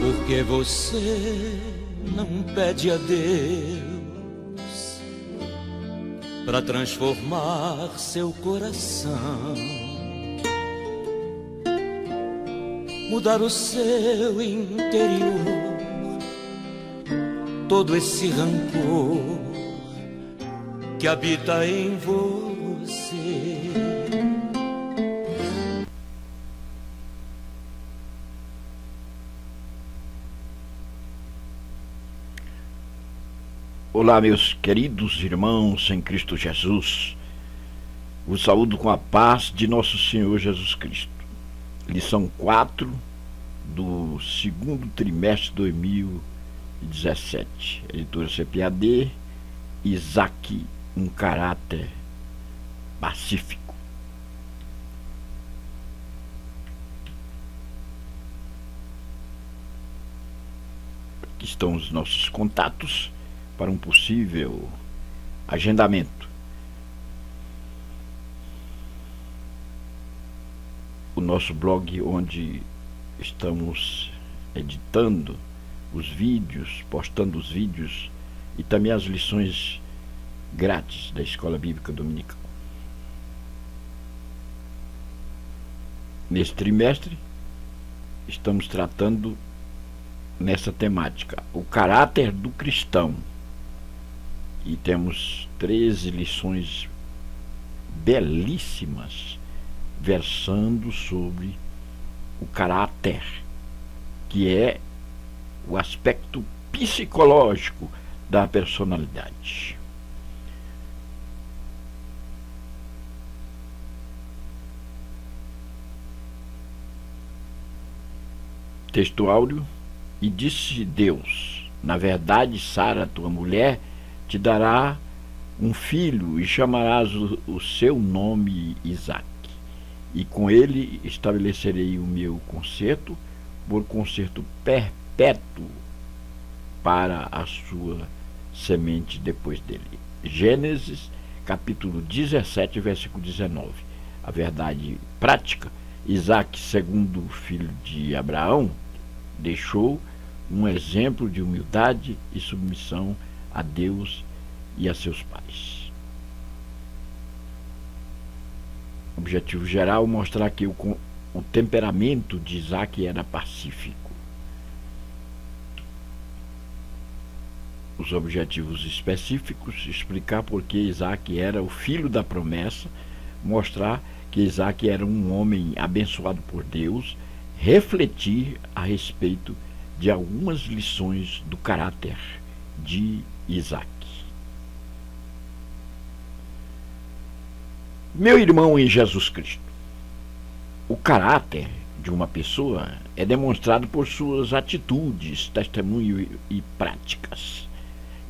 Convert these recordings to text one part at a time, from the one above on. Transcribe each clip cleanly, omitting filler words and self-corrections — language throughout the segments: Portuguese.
Porque você não pede a Deus para transformar seu coração, mudar o seu interior, todo esse rancor que habita em você. Olá, meus queridos irmãos em Cristo Jesus. Vos saúdo com a paz de nosso Senhor Jesus Cristo. Lição 4 do segundo trimestre de 2017. Editora CPAD, Isaac, um caráter pacífico. Aqui estão os nossos contatos para um possível agendamento. O nosso blog, onde estamos editando os vídeos, postando os vídeos e também as lições grátis da Escola Bíblica Dominical. Neste trimestre, estamos tratando nessa temática o caráter do cristão. E temos 13 lições belíssimas versando sobre o caráter, que é o aspecto psicológico da personalidade. Texto áudio. E disse Deus: na verdade, Sara, tua mulher, te dará um filho e chamarás o seu nome Isaque. E com ele estabelecerei o meu concerto por concerto perpétuo para a sua semente depois dele. Gênesis capítulo 17, versículo 19. A verdade prática: Isaque, segundo filho de Abraão, deixou um exemplo de humildade e submissão a Deus e a seus pais. Objetivo geral: mostrar que o temperamento de Isaque era pacífico. Os objetivos específicos: explicar por que Isaque era o filho da promessa, mostrar que Isaque era um homem abençoado por Deus, refletir a respeito de algumas lições do caráter de Isaque. Meu irmão em Jesus Cristo, o caráter de uma pessoa é demonstrado por suas atitudes, testemunho e práticas.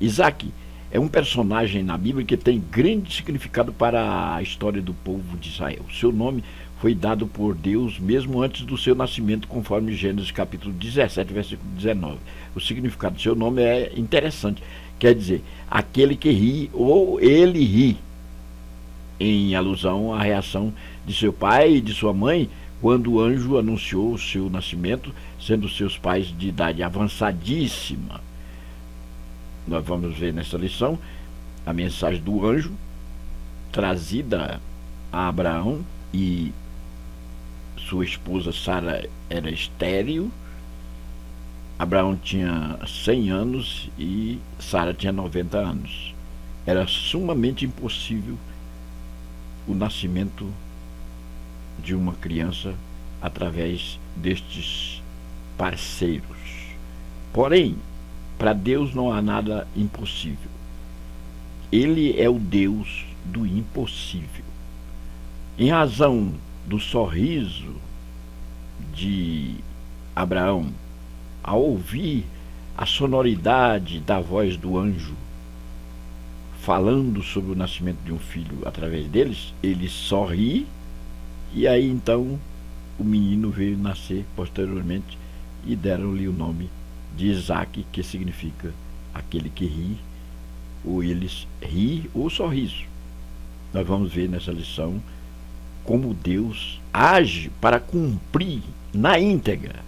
Isaque é um personagem na Bíblia que tem grande significado para a história do povo de Israel. Seu nome foi dado por Deus mesmo antes do seu nascimento, conforme Gênesis capítulo 17, versículo 19. O significado do seu nome é interessante. Quer dizer, aquele que ri, ou ele ri, em alusão à reação de seu pai e de sua mãe quando o anjo anunciou o seu nascimento, sendo seus pais de idade avançadíssima. Nós vamos ver nessa lição a mensagem do anjo trazida a Abraão, e sua esposa Sara era estéril. Abraão tinha 100 anos e Sara tinha 90 anos. Era sumamente impossível o nascimento de uma criança através destes parceiros. Porém, para Deus não há nada impossível. Ele é o Deus do impossível. Em razão do sorriso de Abraão, ao ouvir a sonoridade da voz do anjo falando sobre o nascimento de um filho através deles, ele sorri, e aí então o menino veio nascer posteriormente e deram-lhe o nome de Isaque, que significa aquele que ri, ou eles ri, ou sorriso. Nós vamos ver nessa lição como Deus age para cumprir na íntegra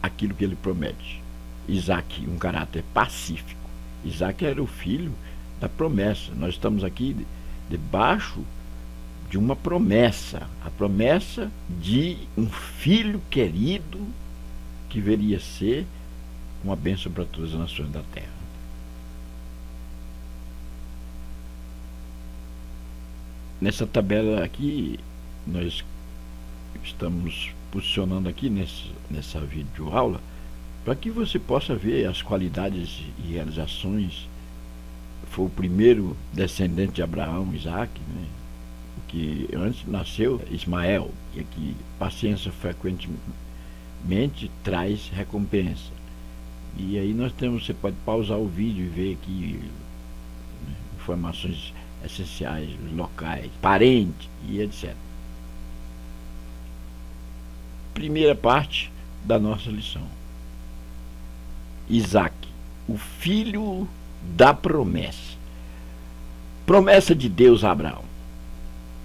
aquilo que ele promete. Isaac, um caráter pacífico. Isaac era o filho da promessa. Nós estamos aqui debaixo de uma promessa, a promessa de um filho querido que viria a ser uma bênção para todas as nações da terra. Nessa tabela aqui, nós estamos posicionando aqui nessa videoaula para que você possa ver as qualidades e realizações. Foi o primeiro descendente de Abraão, Isaac, né? O que antes nasceu Ismael, e aqui paciência frequentemente traz recompensa. E aí nós temos, você pode pausar o vídeo e ver aqui, né, informações essenciais, locais, parente e etc. Primeira parte da nossa lição. Isaac, o filho da promessa. Promessa de Deus a Abraão.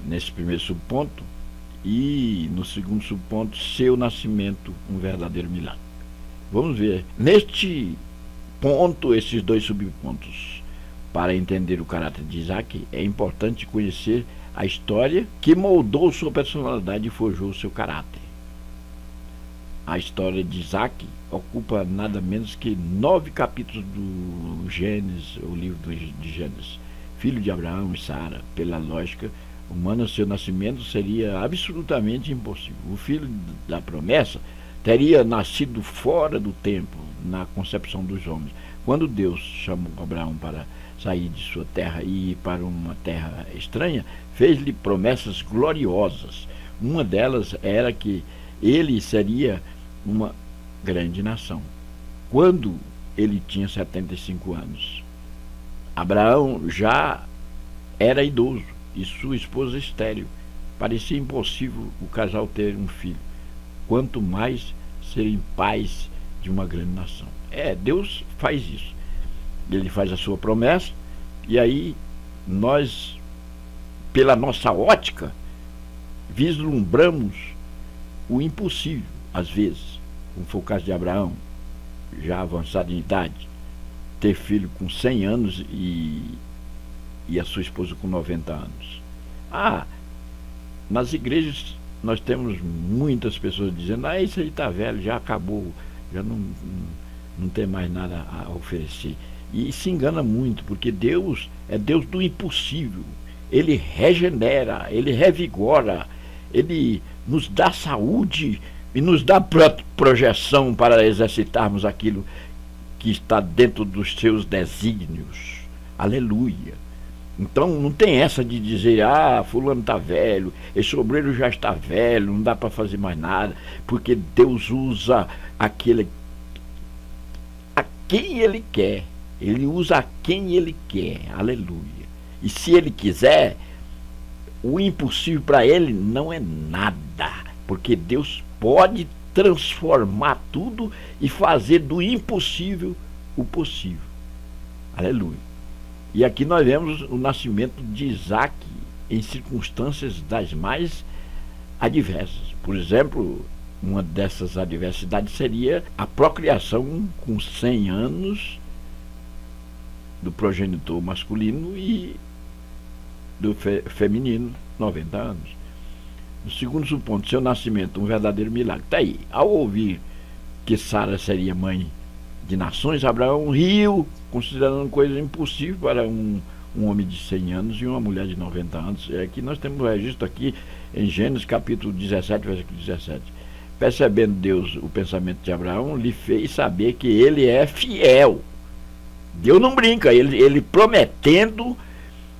Nesse primeiro subponto, e no segundo subponto, seu nascimento, um verdadeiro milagre. Vamos ver. Neste ponto, esses dois subpontos, para entender o caráter de Isaac, é importante conhecer a história que moldou sua personalidade e forjou seu caráter. A história de Isaac ocupa nada menos que 9 capítulos do Gênesis, o livro de Gênesis. Filho de Abraão e Sara, pela lógica humana, seu nascimento seria absolutamente impossível. O filho da promessa teria nascido fora do tempo, na concepção dos homens. Quando Deus chamou Abraão para sair de sua terra e ir para uma terra estranha, fez-lhe promessas gloriosas. Uma delas era que ele seria uma grande nação. Quando ele tinha 75 anos, Abraão já era idoso e sua esposa estéril. Parecia impossível o casal ter um filho, quanto mais serem pais de uma grande nação. Deus faz isso. Ele faz a sua promessa, e aí nós, pela nossa ótica, vislumbramos o impossível, às vezes, como foi o caso de Abraão, já avançado em idade, ter filho com 100 anos e a sua esposa com 90 anos. Nas igrejas nós temos muitas pessoas dizendo: isso aí está velho, já acabou, já não tem mais nada a oferecer. E se engana muito, porque Deus é Deus do impossível. Ele regenera, ele revigora, ele nos dá saúde e nos dá projeção para exercitarmos aquilo que está dentro dos seus desígnios. Aleluia. Então não tem essa de dizer: fulano está velho, esse obreiro já está velho, não dá para fazer mais nada, porque Deus usa aquele a quem Ele quer. Ele usa a quem Ele quer. Aleluia. E se Ele quiser, o impossível para Ele não é nada, porque Deus pode transformar tudo e fazer do impossível o possível. Aleluia. E aqui nós vemos o nascimento de Isaac em circunstâncias das mais adversas. Por exemplo, uma dessas adversidades seria a procriação com 100 anos do progenitor masculino e do feminino, 90 anos. No segundo suponto, seu nascimento, um verdadeiro milagre. Está aí. Ao ouvir que Sara seria mãe de nações, Abraão riu, considerando coisa impossível para um homem de 100 anos e uma mulher de 90 anos. Aqui nós temos um registro aqui em Gênesis capítulo 17, versículo 17. Percebendo Deus o pensamento de Abraão, lhe fez saber que ele é fiel. Deus não brinca, ele prometendo,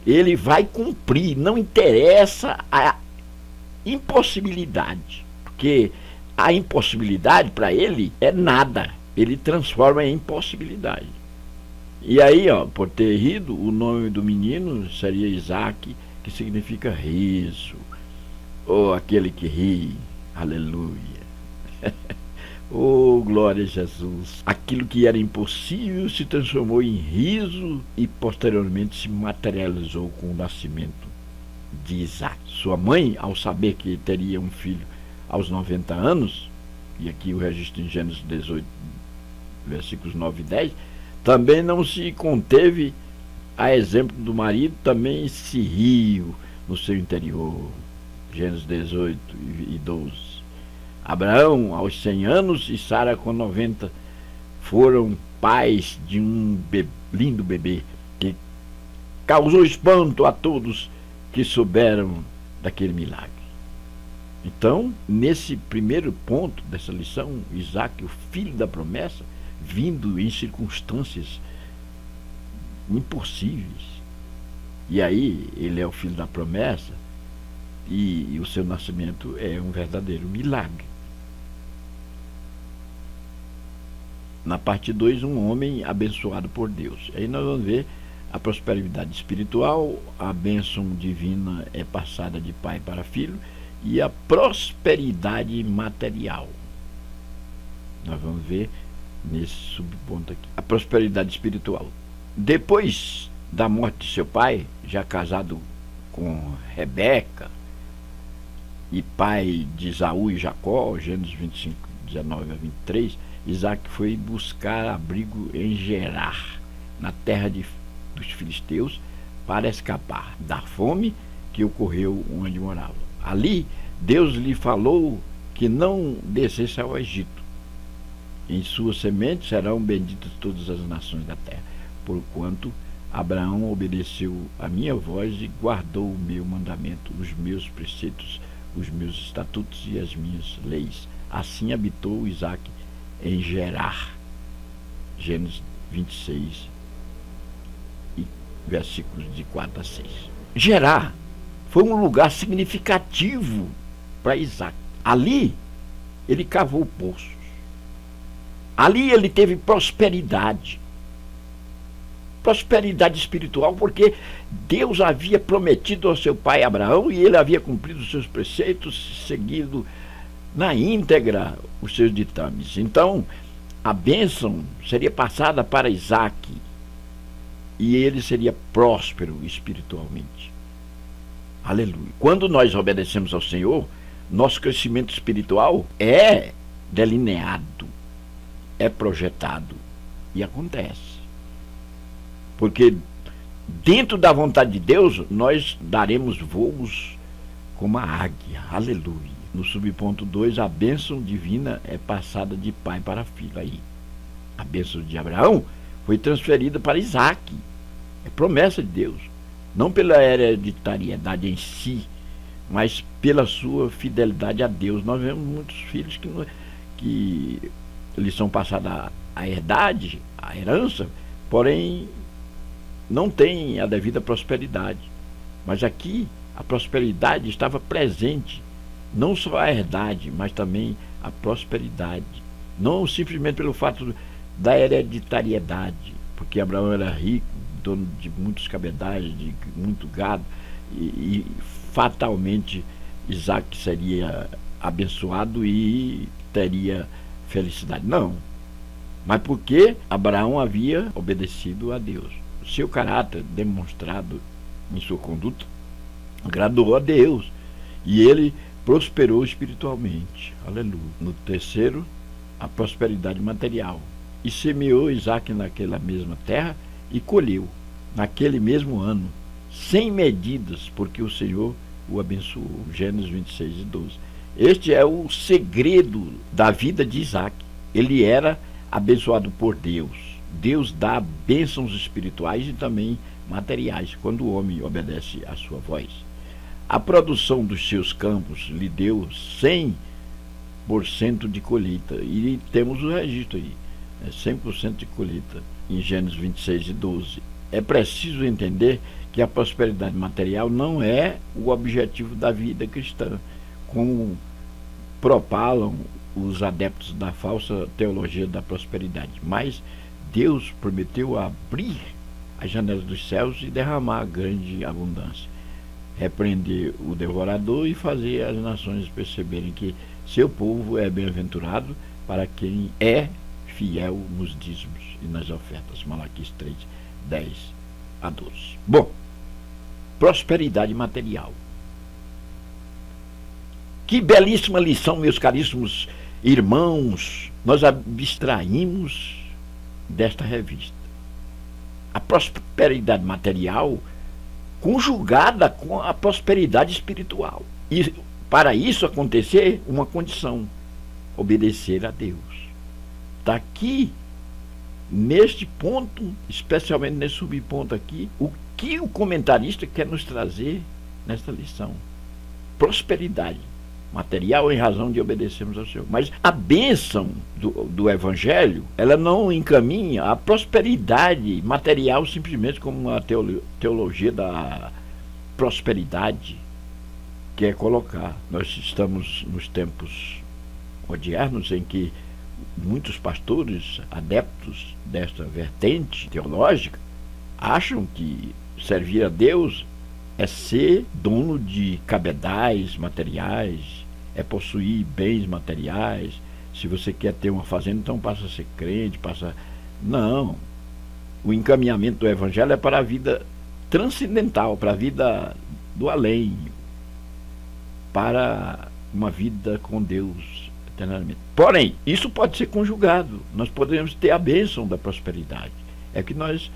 ele vai cumprir. Não interessa a impossibilidade, porque a impossibilidade para ele é nada. Ele transforma em impossibilidade. E aí, por ter rido, o nome do menino seria Isaac, que significa riso, ou aquele que ri. Aleluia. Oh, glória a Jesus. Aquilo que era impossível se transformou em riso e posteriormente se materializou com o nascimento de Isaac. Sua mãe, ao saber que teria um filho aos 90 anos, e aqui o registro em Gênesis 18, versículos 9 e 10, também não se conteve, a exemplo do marido, também se riu no seu interior. Gênesis 18 e 12. Abraão, aos 100 anos, e Sara, com 90, foram pais de um lindo bebê, que causou espanto a todos que souberam daquele milagre. Então, nesse primeiro ponto dessa lição, Isaac, o filho da promessa, vindo em circunstâncias impossíveis, e aí ele é o filho da promessa, e o seu nascimento é um verdadeiro milagre. Na parte 2, um homem abençoado por Deus. Aí nós vamos ver a prosperidade espiritual, a bênção divina é passada de pai para filho, e a prosperidade material. Nós vamos ver nesse subponto aqui. A prosperidade espiritual. Depois da morte de seu pai, já casado com Rebeca, e pai de Esaú e Jacó, Gênesis 25, 19 a 23, Isaac foi buscar abrigo em Gerar, na terra dos filisteus, para escapar da fome que ocorreu onde morava. Ali, Deus lhe falou que não descesse ao Egito. Em sua semente serão benditas todas as nações da terra, porquanto Abraão obedeceu a minha voz e guardou o meu mandamento, os meus preceitos, os meus estatutos e as minhas leis. Assim habitou Isaac em Gerar. Gênesis 26, versículos de 4 a 6. Gerar foi um lugar significativo para Isaac. Ali ele cavou poços. Ali ele teve prosperidade. Prosperidade espiritual, porque Deus havia prometido ao seu pai Abraão e ele havia cumprido os seus preceitos, seguido na íntegra os seus ditames. Então, a bênção seria passada para Isaac e ele seria próspero espiritualmente. Aleluia. Quando nós obedecemos ao Senhor, nosso crescimento espiritual é delineado, é projetado e acontece. Porque dentro da vontade de Deus, nós daremos voos como a águia. Aleluia. No subponto 2, a bênção divina é passada de pai para filho. Aí, a bênção de Abraão foi transferida para Isaac. É promessa de Deus. Não pela hereditariedade em si, mas pela sua fidelidade a Deus. Nós vemos muitos filhos que lhes são passadas a herdade, a herança, porém não têm a devida prosperidade. Mas aqui a prosperidade estava presente, não só a herdade, mas também a prosperidade. Não simplesmente pelo fato da hereditariedade, porque Abraão era rico, dono de muitos cabedais, de muito gado, e fatalmente Isaac seria abençoado e teria felicidade. Não, mas porque Abraão havia obedecido a Deus. Seu caráter demonstrado em sua conduta agradou a Deus e ele prosperou espiritualmente. Aleluia. No terceiro, a prosperidade material. E semeou Isaac naquela mesma terra e colheu naquele mesmo ano, sem medidas, porque o Senhor o abençoou. Gênesis 26 e 12. Este é o segredo da vida de Isaac. Ele era abençoado por Deus. Deus dá bênçãos espirituais e também materiais, quando o homem obedece à sua voz. A produção dos seus campos lhe deu 100% de colheita. E temos o registro aí, 100% de colheita, em Gênesis 26 e 12. É preciso entender que a prosperidade material não é o objetivo da vida cristã, como propalam os adeptos da falsa teologia da prosperidade. Mas Deus prometeu abrir as janelas dos céus e derramar grande abundância, repreender o devorador e fazer as nações perceberem que seu povo é bem-aventurado para quem é fiel nos dízimos e nas ofertas. Malaquias 3, 10 a 12. Bom, prosperidade material. Que belíssima lição, meus caríssimos Irmãos, nós abstraímos desta revista a prosperidade material conjugada com a prosperidade espiritual. E para isso acontecer, uma condição: obedecer a Deus. Está aqui, neste ponto, especialmente nesse subponto aqui, o que o comentarista quer nos trazer nesta lição: prosperidade material em razão de obedecermos ao Senhor. Mas a bênção do Evangelho, ela não encaminha a prosperidade material simplesmente como uma teologia da prosperidade quer colocar. Nós estamos nos tempos modernos em que muitos pastores adeptos desta vertente teológica acham que servir a Deus é ser dono de cabedais materiais, é possuir bens materiais. Se você quer ter uma fazenda, então passa a ser crente, Não. O encaminhamento do Evangelho é para a vida transcendental, para a vida do além, para uma vida com Deus eternamente. Porém, isso pode ser conjugado. Nós podemos ter a bênção da prosperidade. É o que nós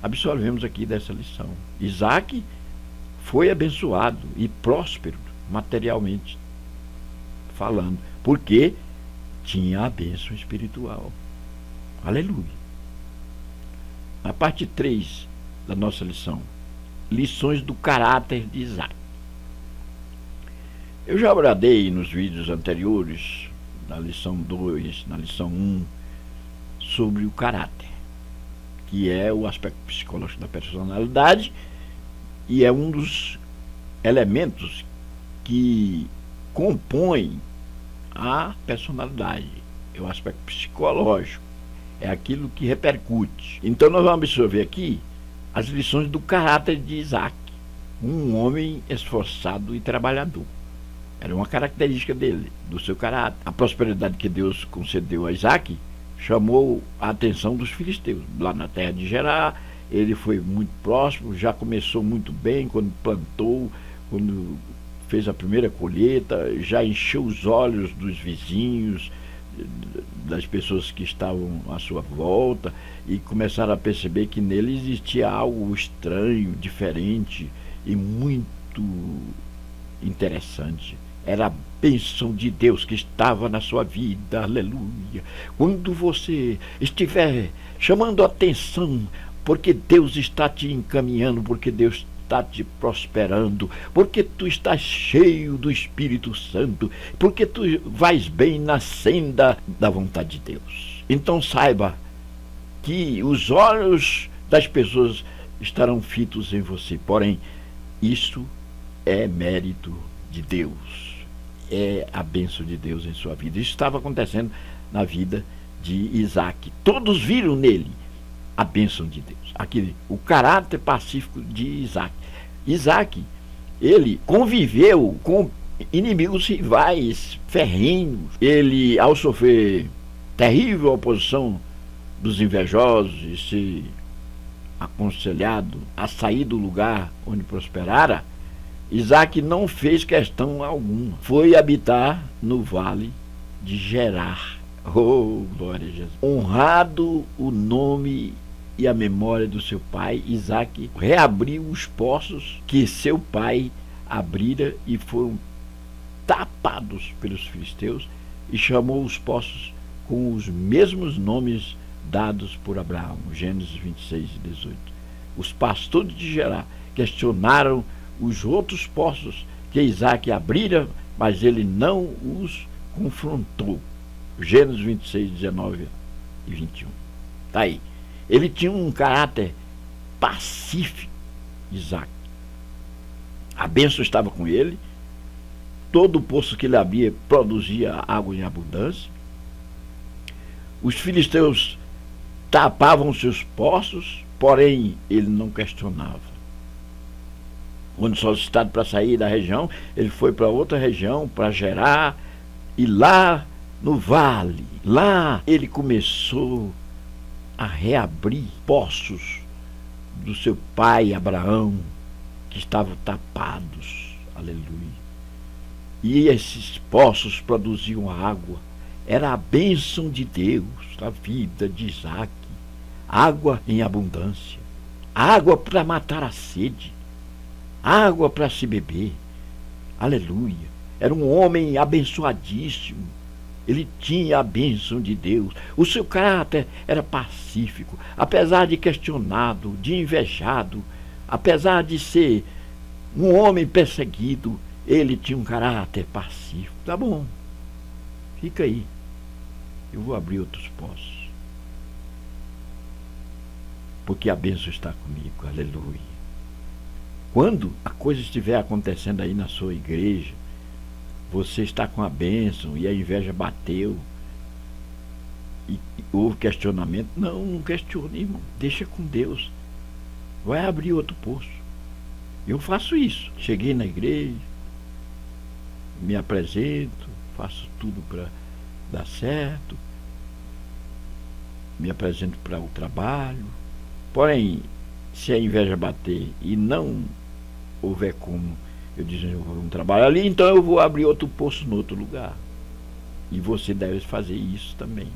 absorvemos aqui dessa lição. Isaac foi abençoado e próspero materialmente falando, porque tinha a bênção espiritual. Aleluia. Na parte 3 da nossa lição, lições do caráter de Isaac. Eu já abordei nos vídeos anteriores, na lição 2, na lição 1, sobre o caráter, que é o aspecto psicológico da personalidade e é um dos elementos que compõem a personalidade. É o aspecto psicológico, é aquilo que repercute. Então nós vamos absorver aqui as lições do caráter de Isaac, um homem esforçado e trabalhador. Era uma característica dele, do seu caráter. A prosperidade que Deus concedeu a Isaac chamou a atenção dos filisteus. Lá na terra de Gerar, ele foi muito próspero, já começou muito bem quando plantou, quando fez a primeira colheita, já encheu os olhos dos vizinhos, das pessoas que estavam à sua volta, e começaram a perceber que nele existia algo estranho, diferente e muito interessante. Era a bênção de Deus que estava na sua vida, aleluia. Quando você estiver chamando a atenção, porque Deus está te encaminhando, porque Deus está te prosperando, porque tu estás cheio do Espírito Santo, porque tu vais bem na senda da vontade de Deus. Então saiba que os olhos das pessoas estarão fitos em você, porém isso é mérito de Deus, é a bênção de Deus em sua vida. Isso estava acontecendo na vida de Isaac. Todos viram nele a bênção de Deus. Aqui, o caráter pacífico de Isaac. Isaac, ele conviveu com inimigos rivais, ferrenhos. Ele, ao sofrer terrível oposição dos invejosos e ser aconselhado a sair do lugar onde prosperara, Isaac não fez questão alguma. Foi habitar no vale de Gerar. Oh, glória a Jesus. Honrado o nome e a memória do seu pai, Isaac reabriu os poços que seu pai abrira e foram tapados pelos filisteus, e chamou os poços com os mesmos nomes dados por Abraão. Gênesis 26 e 18. Os pastores de Gerar questionaram os outros poços que Isaac abrira, mas ele não os confrontou. Gênesis 26, 19 e 21. Está aí. Ele tinha um caráter pacífico, Isaac. A bênção estava com ele. Todo o poço que ele abria produzia água em abundância. Os filisteus tapavam seus poços, porém ele não questionava. Quando solicitado para sair da região, ele foi para outra região, para Gerar, e lá no vale, lá ele começou a reabrir poços do seu pai Abraão, que estavam tapados. Aleluia. E esses poços produziam água era a bênção de Deus, a vida de Isaac, água em abundância, água para matar a sede, água para se beber. Aleluia. Era um homem abençoadíssimo. Ele tinha a bênção de Deus. O seu caráter era pacífico, apesar de questionado, de invejado, apesar de ser um homem perseguido, ele tinha um caráter pacífico. Tá bom, fica aí. Eu vou abrir outros poços, porque a bênção está comigo. Aleluia. Quando a coisa estiver acontecendo aí na sua igreja, você está com a bênção e a inveja bateu e houve questionamento, não questione, irmão. Deixa com Deus. Vai abrir outro poço. Eu faço isso. Cheguei na igreja, me apresento, faço tudo para dar certo, me apresento para o trabalho. Porém, se a inveja bater e não houver como eu desenvolver um trabalho ali, então eu vou abrir outro poço no outro lugar. E você deve fazer isso também,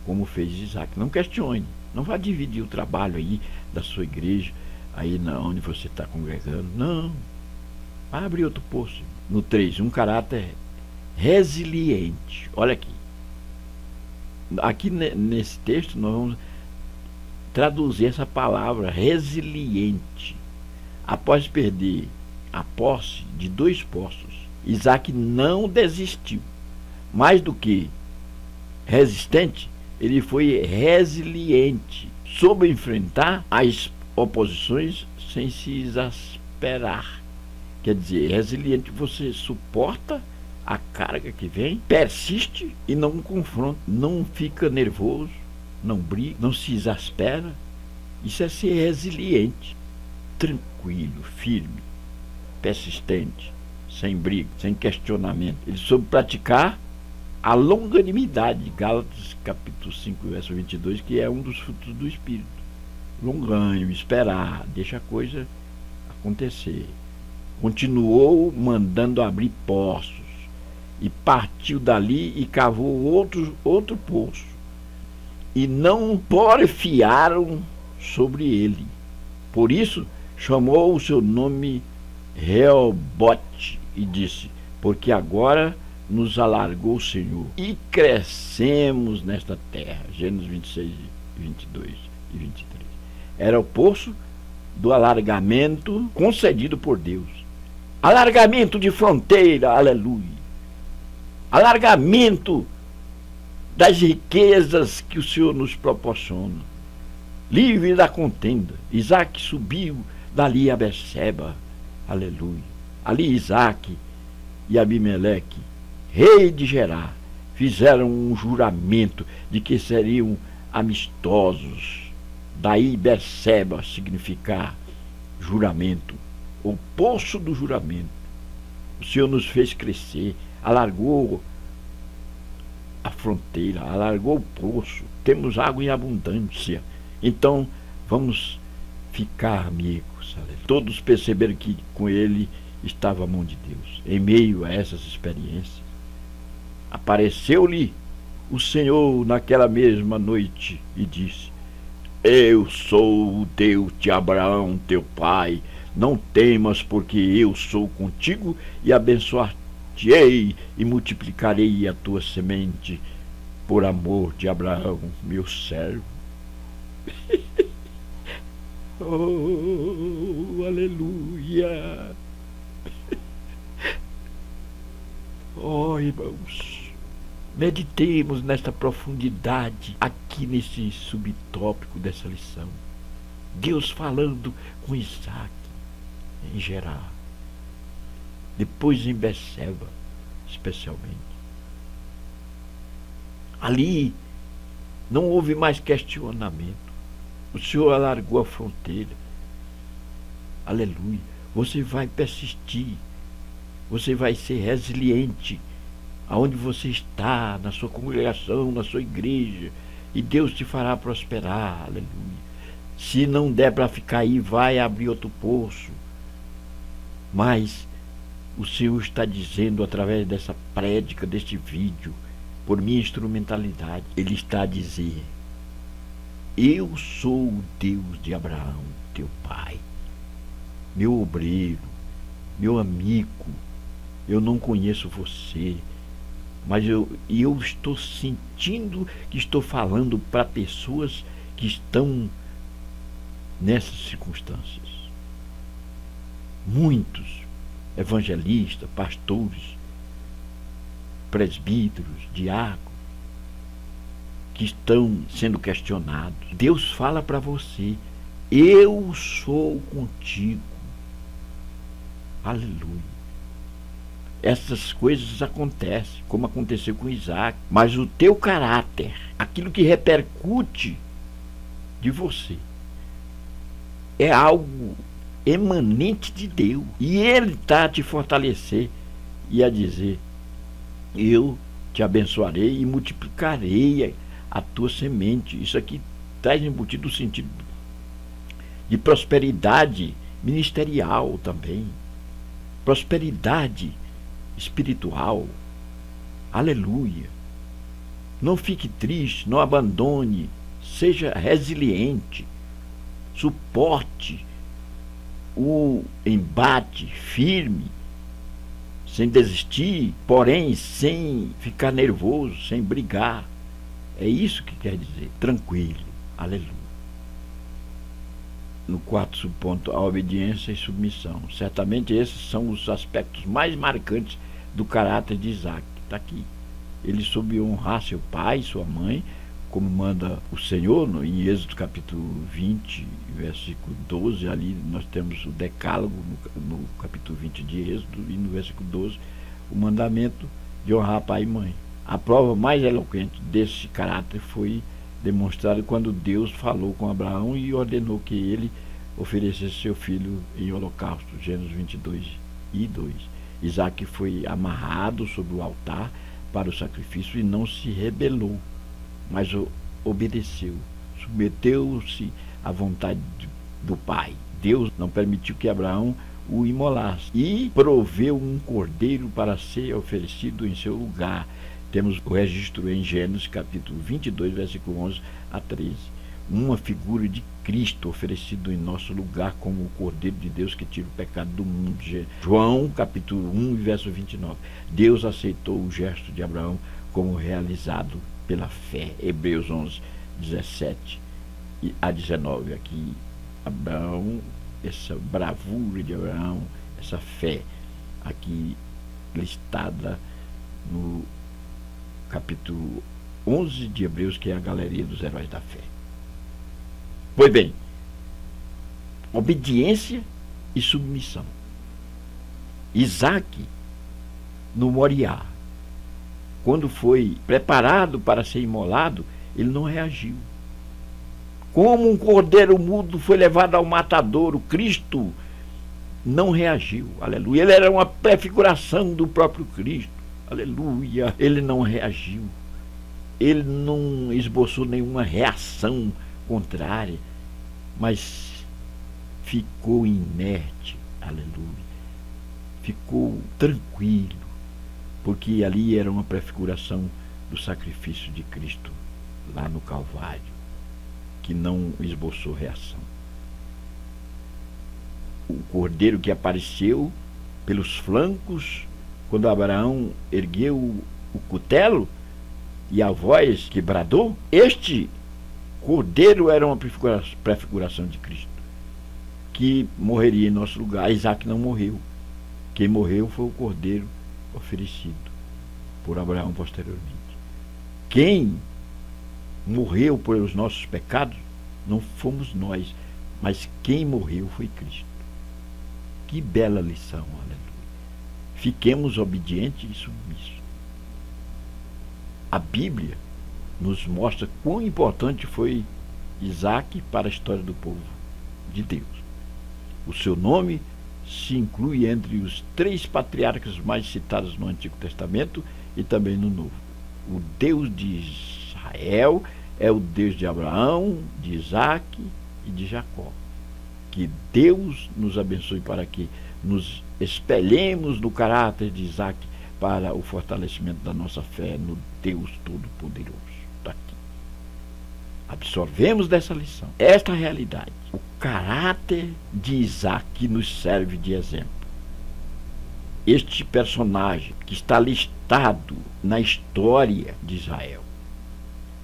como fez Isaac. Não questione, não vá dividir o trabalho aí da sua igreja, aí onde você está congregando. Não, vai abrir outro poço. No 3, um caráter resiliente. Olha aqui. Aqui nesse texto nós vamos traduzir essa palavra resiliente. Após perder a posse de 2 poços, Isaac não desistiu. Mais do que resistente, ele foi resiliente. Soube enfrentar as oposições sem se exasperar. Quer dizer, resiliente, você suporta a carga que vem, persiste e não confronta, não fica nervoso, não briga, não se exaspera. Isso é ser resiliente, tranquilo, firme, persistente, sem briga, sem questionamento. Ele soube praticar a longanimidade, Gálatas capítulo 5, verso 22, que é um dos frutos do Espírito. Longânimo, esperar, deixa a coisa acontecer. Continuou mandando abrir poços e partiu dali e cavou outro poço. E não porfiaram sobre ele. Por isso chamou o seu nome Reobote e disse: porque agora nos alargou o Senhor e crescemos nesta terra. Gênesis 26, 22 e 23. Era o poço do alargamento concedido por Deus. Alargamento de fronteira, aleluia. Alargamento das riquezas que o Senhor nos proporciona. Livre da contenda. Isaac subiu dali a Berseba, aleluia. Ali Isaac e Abimeleque, rei de Gerar, fizeram um juramento de que seriam amistosos. Daí Berseba significar juramento, o poço do juramento. O Senhor nos fez crescer, alargou a fronteira, alargou o poço, temos água em abundância. Então vamos ficar amigos. Todos perceberam que com ele estava a mão de Deus. Em meio a essas experiências, apareceu-lhe o Senhor naquela mesma noite e disse: eu sou o Deus de Abraão, teu pai. Não temas, porque eu sou contigo e abençoar-te-ei e multiplicarei a tua semente por amor de Abraão, meu servo. Oh, aleluia! Oh, irmãos, meditemos nesta profundidade aqui nesse subtópico dessa lição. Deus falando com Isaac em Gerar, depois em Berseba, especialmente. Ali não houve mais questionamento. O Senhor alargou a fronteira. Aleluia. Você vai persistir. Você vai ser resiliente aonde você está, na sua congregação, na sua igreja, e Deus te fará prosperar. Aleluia. Se não der para ficar aí, vai abrir outro poço. Mas o Senhor está dizendo através dessa prédica, deste vídeo, por minha instrumentalidade. Ele está a dizer: eu sou o Deus de Abraão, teu pai, meu obreiro, meu amigo. Eu não conheço você, mas eu estou sentindo que estou falando para pessoas que estão nessas circunstâncias. Muitos evangelistas, pastores, presbíteros, diáconos, que estão sendo questionados. Deus fala para você: eu sou contigo. Aleluia. Essas coisas acontecem, como aconteceu com Isaac, mas o teu caráter, aquilo que repercute de você, é algo emanente de Deus, e Ele está a te fortalecer e a dizer: eu te abençoarei e multiplicarei a tua semente. Isso aqui traz embutido o sentido de prosperidade ministerial também, prosperidade espiritual. Aleluia. Não fique triste, não abandone, seja resiliente, suporte o embate firme, sem desistir, porém sem ficar nervoso, sem brigar. É isso que quer dizer, tranquilo. Aleluia. No quarto subponto, a obediência e submissão. Certamente esses são os aspectos mais marcantes do caráter de Isaac. Está aqui. Ele soube honrar seu pai e sua mãe, como manda o Senhor, em Êxodo capítulo 20, versículo 12, ali nós temos o decálogo, no capítulo 20 de Êxodo, e no versículo 12, o mandamento de honrar pai e mãe. A prova mais eloquente desse caráter foi demonstrada quando Deus falou com Abraão e ordenou que ele oferecesse seu filho em holocausto, Gênesis 22:2. Isaac foi amarrado sobre o altar para o sacrifício e não se rebelou, mas obedeceu, submeteu-se à vontade do pai. Deus não permitiu que Abraão o imolasse e proveu um cordeiro para ser oferecido em seu lugar. Temos o registro em Gênesis capítulo 22, versículo 11 a 13. Uma figura de Cristo oferecido em nosso lugar como o Cordeiro de Deus que tira o pecado do mundo. João capítulo 1, verso 29. Deus aceitou o gesto de Abraão como realizado pela fé. Hebreus 11, 17 a 19. Aqui Abraão, essa bravura de Abraão, essa fé aqui listada no capítulo 11 de Hebreus, que é a galeria dos heróis da fé. Pois bem, obediência e submissão. Isaac, no Moriá, quando foi preparado para ser imolado, ele não reagiu. Como um cordeiro mudo foi levado ao matadouro, Cristo não reagiu. Aleluia. Ele era uma prefiguração do próprio Cristo. Aleluia. Ele não reagiu. Ele não esboçou nenhuma reação contrária, mas ficou inerte. Aleluia. Ficou tranquilo, porque ali era uma prefiguração do sacrifício de Cristo lá no Calvário, que não esboçou reação. O cordeiro que apareceu pelos flancos quando Abraão ergueu o cutelo e a voz que bradou, este cordeiro era uma prefiguração de Cristo, que morreria em nosso lugar. Isaac não morreu. Quem morreu foi o cordeiro oferecido por Abraão posteriormente. Quem morreu pelos nossos pecados não fomos nós, mas quem morreu foi Cristo. Que bela lição, aleluia. Fiquemos obedientes e submissos. A Bíblia nos mostra quão importante foi Isaac para a história do povo de Deus. O seu nome se inclui entre os 3 patriarcas mais citados no Antigo Testamento e também no Novo. O Deus de Israel é o Deus de Abraão, de Isaac e de Jacó. Que Deus nos abençoe para que nos espelhemos no caráter de Isaac, para o fortalecimento da nossa fé no Deus Todo-Poderoso. Está aqui. Absorvemos dessa lição esta realidade. O caráter de Isaac nos serve de exemplo. Este personagem que está listado na história de Israel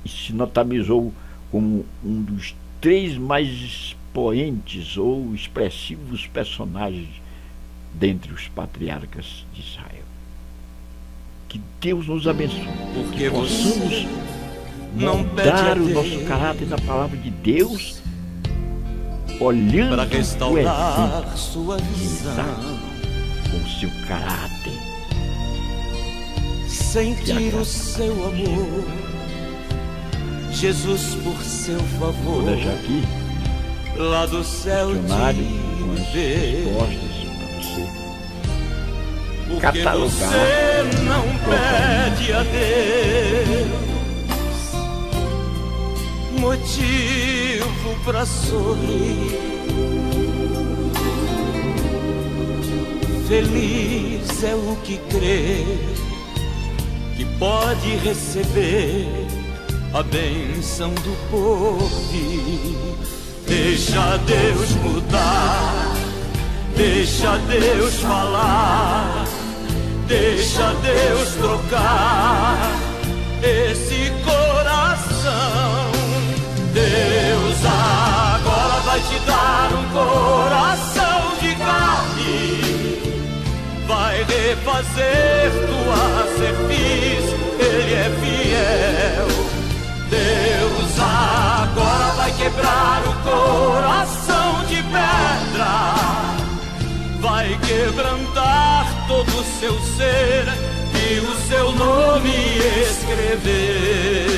e se notabilizou como um dos 3 mais expoentes ou expressivos personagens dentre os patriarcas de Israel. Que Deus nos abençoe, Porque que possamos moldar o nosso caráter na palavra de Deus, olhando para o restaurar exemplo sua de visão, Isaac com o seu caráter. sentir o seu amor, Jesus por seu Vou favor, deixar aqui lá do céu dicionário te com as ver. respostas para você Porque catalogar. você não pede a Deus motivo para sorrir. Feliz é o que crê que pode receber a bênção do porvir. Deixa Deus mudar, deixa Deus falar, deixa Deus trocar esse coração. Deus agora vai te dar um coração de carne, vai refazer tua cerviz, Ele é fiel. Deus agora vai quebrar o coração de pedra, vai quebrantar todo o seu ser e o seu nome escrever.